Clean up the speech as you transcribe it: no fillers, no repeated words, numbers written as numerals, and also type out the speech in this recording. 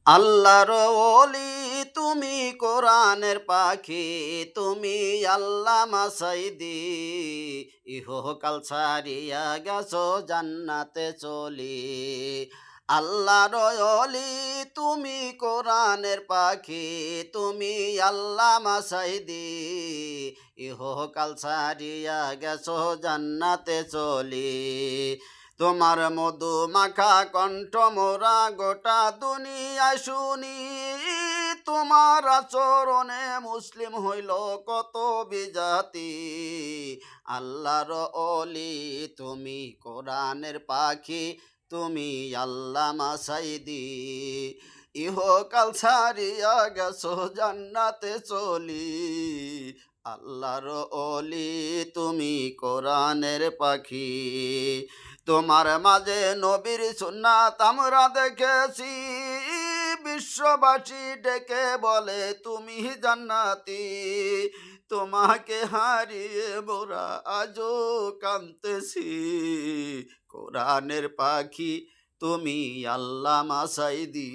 আল্লাহর ওলি তুমি, কোরআনের পাখি তুমি, আল্লামা সাইদি ইহকাল ছাড়িয়া গেছো জান্নাতে চলি। আল্লাহর ওলি তুমি, কোরআনের পাখি তুমি, আল্লামা সাইদি ইহকাল ছাড়িয়া গেছো জান্নাতে চলি। তোমার মধু মাখা কণ্ঠ মোরা গোটা দুনিয়ায় শুনি, তোমার আচরণে মুসলিম হইল কত বিজাতি। আল্লাহর অলি তুমি, কোরআনের পাখি তুমি, আল্লামা সাইদি ইহকাল ছাড়িয়া গেছো জান্নাতে চলি। আল্লাহর অলি তুমি, কোরআনের পাখি। তোমার মাঝে নবীর সুন্নাত আমরা দেখেছি, বিশ্ববাসী ডেকে বলে তুমি জান্নাতি। তোমাকে হারিয়ে মোরা আজও কাঁদতেছি। কোরআনের পাখি তুমি, আল্লামা সাইদি।